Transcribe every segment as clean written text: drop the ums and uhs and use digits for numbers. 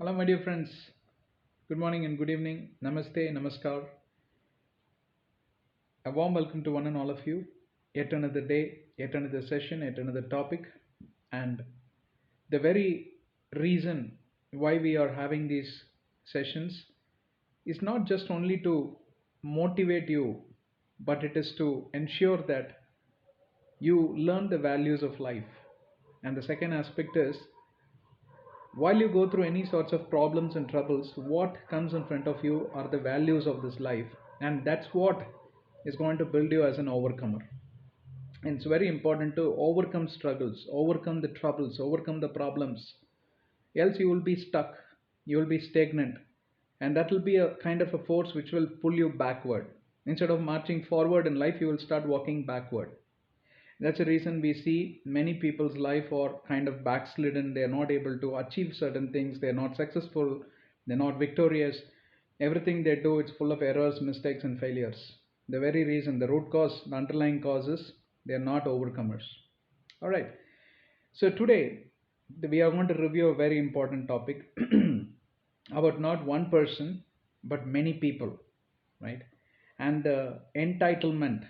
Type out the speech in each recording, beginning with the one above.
Hello, my dear friends. Good morning and good evening. Namaste, namaskar. A warm welcome to one and all of you. Yet another day, yet another session, yet another topic. And the very reason why we are having these sessions is not just only to motivate you, but it is to ensure that you learn the values of life. And the second aspect is while you go through any sorts of problems and troubles, what comes in front of you are the values of this life, and that's what is going to build you as an overcomer. And it's very important to overcome struggles, overcome the troubles, overcome the problems, else you will be stuck, you will be stagnant, and that will be a kind of a force which will pull you backward. Instead of marching forward in life, you will start walking backward. That's the reason we see many people's life are kind of backslidden. They are not able to achieve certain things. They are not successful. They're not victorious. Everything they do, it's full of errors, mistakes, and failures. The very reason, the root cause, the underlying causes, they are not overcomers. All right. So today we are going to review a very important topic about not one person but many people, right? And the entitlement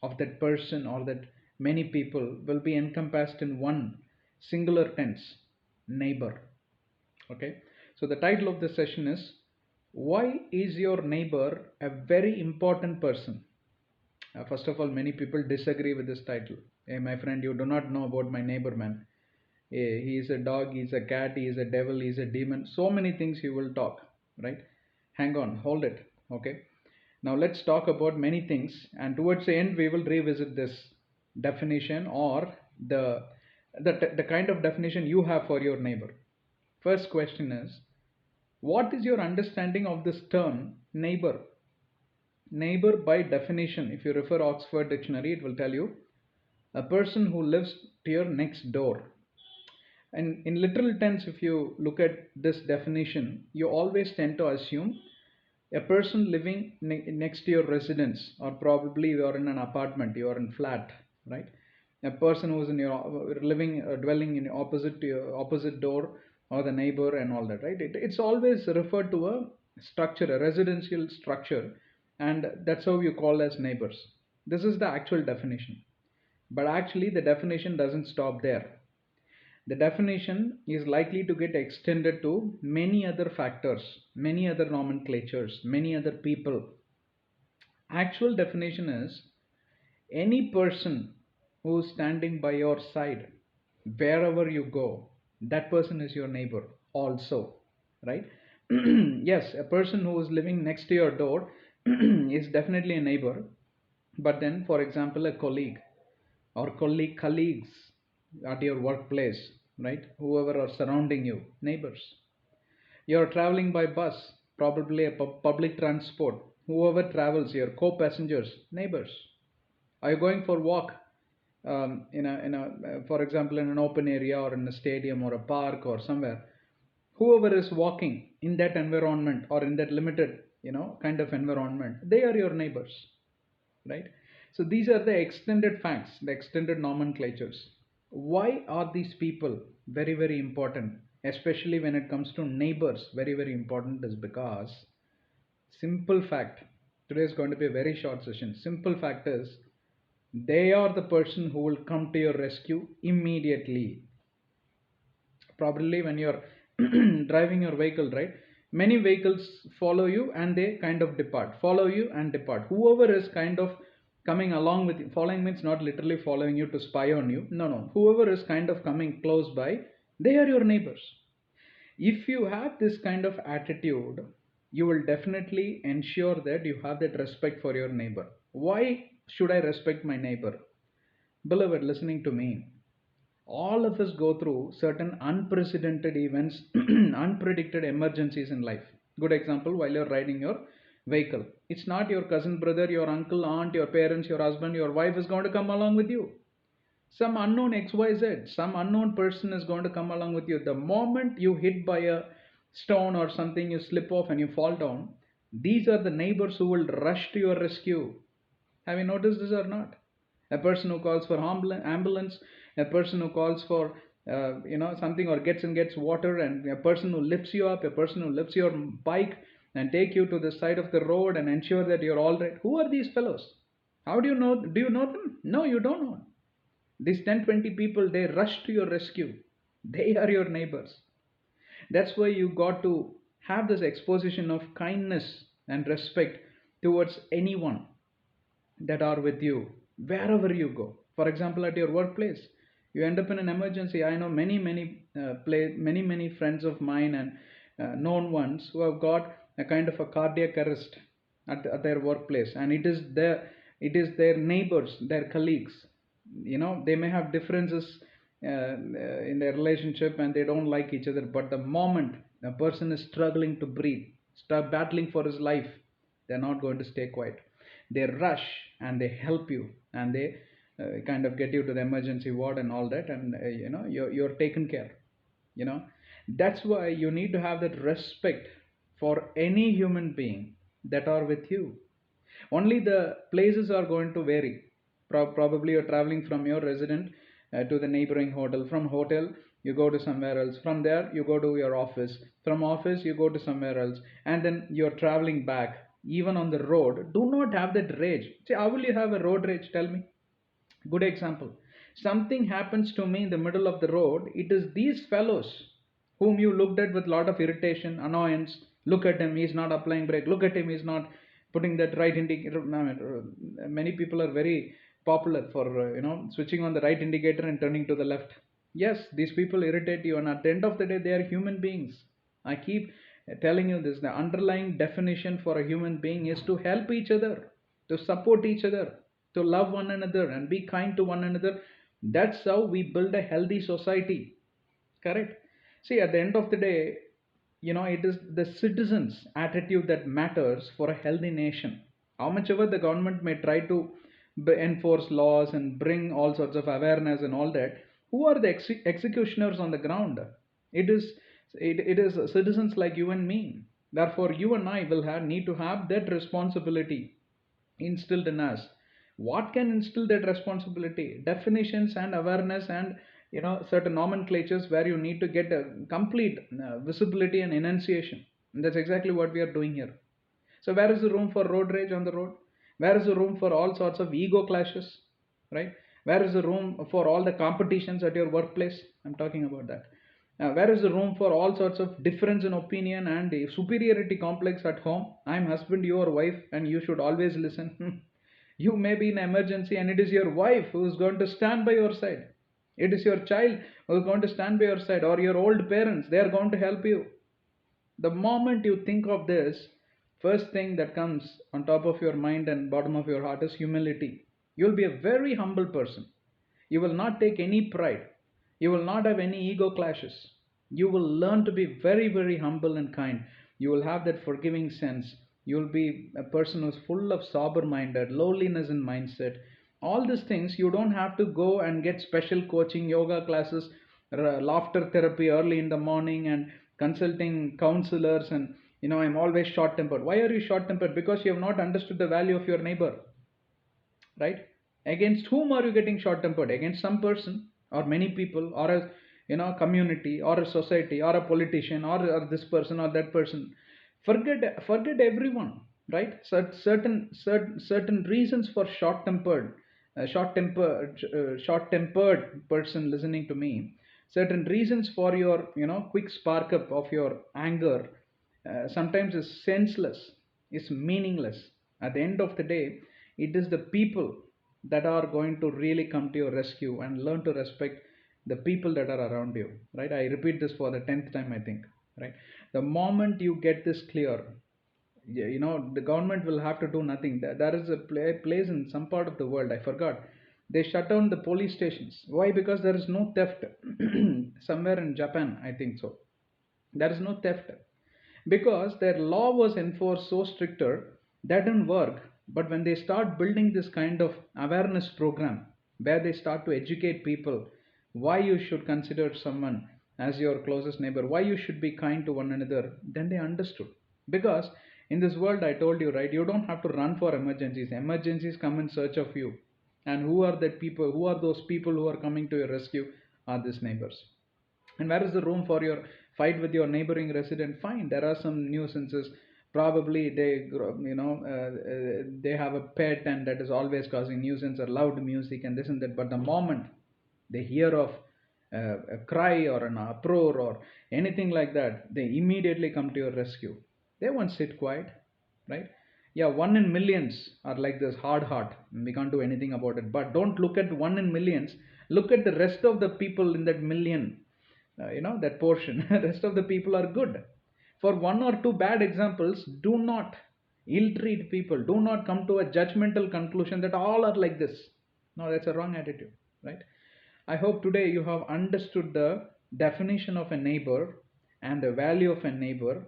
of that person or that many people will be encompassed in one singular tense, neighbor. Okay. So the title of the session is why is your neighbor a very important person? First of all, many people disagree with this title. Hey, my friend, you do not know about my neighbor, man. He is a dog, he is a cat, he is a devil, he is a demon. So many things he will talk, right? Hang on, hold it. Okay. Now let's talk about many things, and towards the end, we will revisit this definition or the kind of definition you have for your neighbor. First question is, what is your understanding of this term neighbor? Neighbor, by definition, if you refer Oxford Dictionary, it will tell you a person who lives to your next door. And in literal tense, if you look at this definition, you always tend to assume a person living next to your residence, or probably you are in an apartment, you are in flat, right? A person who is in your living, dwelling in opposite to your opposite door, or the neighbor and all that, right? It's always referred to a structure, a residential structure, and that's how you call as neighbors. This is the actual definition. But actually, the definition doesn't stop there. The definition is likely to get extended to many other factors, many other nomenclatures, many other people. Actual definition is any person who is standing by your side wherever you go, that person is your neighbor also, right? Yes, a person who is living next to your door is definitely a neighbor. But then, for example, a colleague or colleagues at your workplace, right? Whoever are surrounding you, neighbors. You're traveling by bus, probably a public transport. Whoever travels, your co-passengers, neighbors. Are you going for walk for example, in an open area or in a stadium or a park or somewhere? Whoever is walking in that environment or in that limited, kind of environment, they are your neighbors, right? So these are the extended facts, the extended nomenclatures. Why are these people very, very important, especially when it comes to neighbors? Very, very important is because simple fact. Today is going to be a very short session. Simple fact is they are the person who will come to your rescue immediately. Probably when you're driving your vehicle, right? Many vehicles follow you and they kind of depart, follow you and depart. Whoever is kind of coming along with you, following means not literally following you to spy on you. No, no. Whoever is kind of coming close by, they are your neighbors. If you have this kind of attitude, you will definitely ensure that you have that respect for your neighbor. Why should I respect my neighbor? Beloved, listening to me, all of us go through certain unprecedented events, unpredicted emergencies in life. Good example, while you're riding your vehicle, it's not your cousin, brother, your uncle, aunt, your parents, your husband, your wife is going to come along with you. Some unknown XYZ, some unknown person is going to come along with you. The moment you hit by a stone or something, you slip off and you fall down, these are the neighbors who will rush to your rescue. Have you noticed this or not? A person who calls for ambulance, a person who calls for something, or gets water, and a person who lifts you up, a person who lifts your bike and take you to the side of the road and ensure that you're all right. Who are these fellows? How do you know? Do you know them? No, you don't know. These 10, 20 people, they rush to your rescue. They are your neighbors. That's why you got to have this exposition of kindness and respect towards anyone that are with you wherever you go. For example, at your workplace, you end up in an emergency. I know many friends of mine and known ones who have got a kind of a cardiac arrest at their workplace, and it is their neighbors, their colleagues. They may have differences in their relationship, and they don't like each other, but the moment a person is struggling to breathe, start battling for his life, they're not going to stay quiet. They rush and they help you, and they kind of get you to the emergency ward and all that, and you're taken care. you know that's why you need to have that respect for any human being that are with you. Only the places are going to vary. Probably you're traveling from your resident to the neighboring hotel. From hotel, you go to somewhere else. From there, you go to your office. From office, you go to somewhere else. And then you're traveling back. Even on the road, do not have that rage. See, how will you have a road rage? Tell me. Good example. Something happens to me in the middle of the road. It is these fellows whom you looked at with lot of irritation, annoyance. Look at him, he's not applying brake. Look at him, he's not putting that right indicator. Many people are very popular for switching on the right indicator and turning to the left. Yes, these people irritate you, and at the end of the day, they are human beings. I keep telling you this. The underlying definition for a human being is to help each other, to support each other, to love one another, and be kind to one another. That's how we build a healthy society. Correct? See, at the end of the day, it is the citizens' attitude that matters for a healthy nation. How much ever the government may try to enforce laws and bring all sorts of awareness and all that, who are the executioners on the ground? It is it is citizens like you and me. Therefore, you and I will need to have that responsibility instilled in us. What can instill that responsibility? Definitions and awareness, and certain nomenclatures where you need to get a complete visibility and enunciation. And that's exactly what we are doing here. So where is the room for road rage on the road? Where is the room for all sorts of ego clashes? Right? Where is the room for all the competitions at your workplace? I'm talking about that. Where is the room for all sorts of difference in opinion and a superiority complex at home? I'm husband, you are wife, and you should always listen. You may be in emergency, and it is your wife who is going to stand by your side. It is your child who is going to stand by your side, or your old parents. They are going to help you. The moment you think of this, first thing that comes on top of your mind and bottom of your heart is humility. You'll be a very humble person. You will not take any pride. You will not have any ego clashes. You will learn to be very, very humble and kind. You will have that forgiving sense. You will be a person who's full of sober minded, lowliness in mindset. All these things, you don't have to go and get special coaching, yoga classes, laughter therapy early in the morning, and consulting counselors. And I'm always short tempered. Why are you short tempered? Because you have not understood the value of your neighbor. Right? Against whom are you getting short tempered? Against some person, or many people, or a community, or a society, or a politician, or this person or that person? Forget everyone. Right? Certain reasons for short tempered person listening to me. Certain reasons for your quick spark up of your anger sometimes is senseless, is meaningless. At the end of the day, it is the people that are going to really come to your rescue, and learn to respect the people that are around you. Right? I repeat this for the 10th time, I think. Right? The moment you get this clear, the government will have to do nothing. There is a place in some part of the world, I forgot. They shut down the police stations. Why? Because there is no theft. Somewhere in Japan, I think so. There is no theft because their law was enforced so stricter. That didn't work. But when they start building this kind of awareness program, where they start to educate people why you should consider someone as your closest neighbor, why you should be kind to one another, then they understood. Because in this world, I told you, right, you don't have to run for emergencies. Emergencies come in search of you. And who are those people who are coming to your rescue? Are these neighbors. And where is the room for your fight with your neighboring resident? Fine, there are some nuisances. Probably they have a pet and that is always causing nuisance, or loud music and this and that. But the moment they hear of a cry or an uproar or anything like that, they immediately come to your rescue. They won't sit quiet, right? Yeah, one in millions are like this hard heart. We can't do anything about it. But don't look at one in millions. Look at the rest of the people in that million, that portion. Rest of the people are good. For one or two bad examples, do not ill treat people. Do not come to a judgmental conclusion that all are like this. No, that's a wrong attitude, right? I hope today you have understood the definition of a neighbor and the value of a neighbor.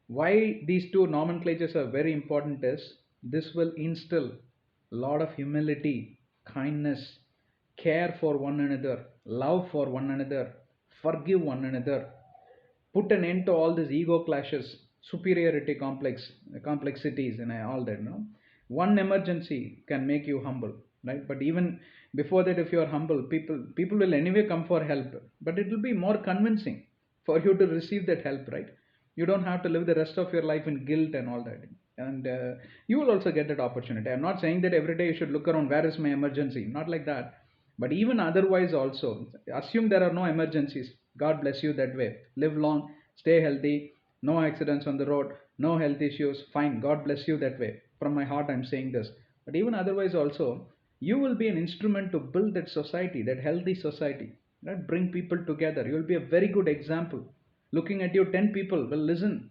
Why these two nomenclatures are very important is this will instill a lot of humility, kindness, care for one another, love for one another, forgive one another, put an end to all these ego clashes, superiority complexities, and all that. No, one emergency can make you humble, right? But even before that, if you are humble, people will anyway come for help, but it will be more convincing for you to receive that help, right? You don't have to live the rest of your life in guilt and all that, and you will also get that opportunity. I'm not saying that every day you should look around, where is my emergency, not like that. But even otherwise also, assume there are no emergencies. God bless you that way. Live long, stay healthy, no accidents on the road, no health issues. Fine, God bless you that way. From my heart, I'm saying this. But even otherwise also, you will be an instrument to build that society, that healthy society. Right? Bring people together. You will be a very good example. Looking at you, 10 people will listen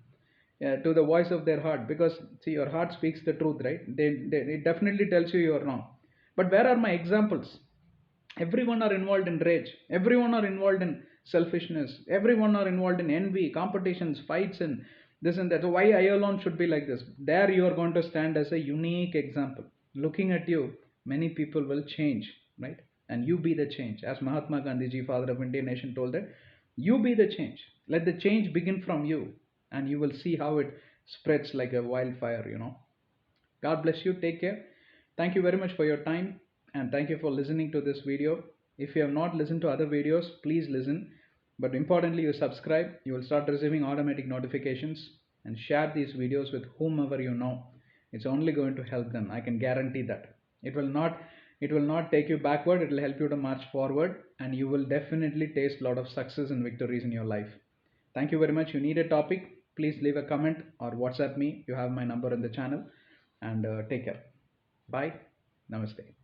to the voice of their heart, because see, your heart speaks the truth, right? It definitely tells you you are wrong. But where are my examples? Everyone are involved in rage, everyone are involved in selfishness, everyone are involved in envy, competitions, fights, and this and that. So why I alone should be like this? There you are going to stand as a unique example. Looking at you, many people will change, right? And you be the change, as Mahatma Gandhi ji, father of Indian nation, told that you be the change. Let the change begin from you, and you will see how it spreads like a wildfire. God bless you. Take care. Thank you very much for your time, and thank you for listening to this video. If you have not listened to other videos, please listen. But importantly, you subscribe. You will start receiving automatic notifications, and share these videos with whomever you know. It's only going to help them. I can guarantee that. It will not take you backward. It will help you to march forward, and you will definitely taste a lot of success and victories in your life. Thank you very much. You need a topic, please leave a comment or WhatsApp me. You have my number in the channel. And take care. Bye. Namaste.